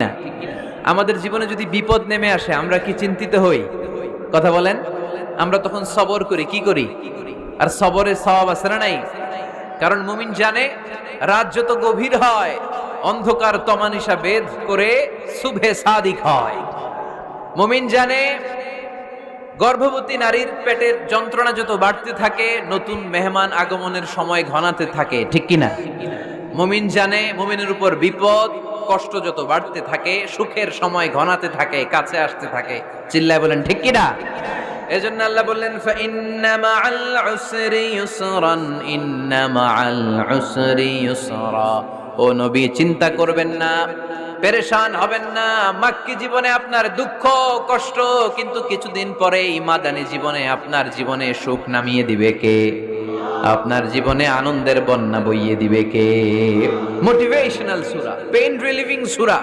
না? আমাদের জীবনে যদি বিপদ নেমে আসে আমরা কি চিন্তিত হই? কথা বলেন। আমরা তখন সবর করি, কি করি? আর সবরে সওয়াব আছে না নাই? কারণ মুমিন জানে রাত যত গভীর হয় অন্ধকার তমানিসা বেদ করে শুভে সাদিক হয়। মুমিন জানে গর্ভবতী নারীর পেটের যন্ত্রণা যত বাড়তে থাকে নতুন মেহমান আগমনের সময় ঘনাতে থাকে, ঠিক কিনা? মুমিন জানে মুমিনের উপর বিপদ কষ্ট যত বাড়তে থাকে সুখের সময় ঘনাতে থাকে, কাছে আসতে থাকে। চিল্লায় বলেন ঠিক কিনা? এজন্য আল্লাহ বললেন ফাইন্না মাআল উসরি ইউসরান, ইন্না মাআল উসরি ইউসরা। ও নবী, চিন্তা করবেন না, পেরেশান হবেন না। মাক্কি জীবনে আপনার দুঃখ কষ্ট, কিন্তু কিছুদিন পরে মাদানী জীবনে আপনার জীবনে সুখ নামিয়ে দিবে কে? আপনার জীবনে আনন্দের বন্যা বইয়ে দিবে কে? মোটিভেশনাল সূরা, পেইন রিলিভিং সূরা।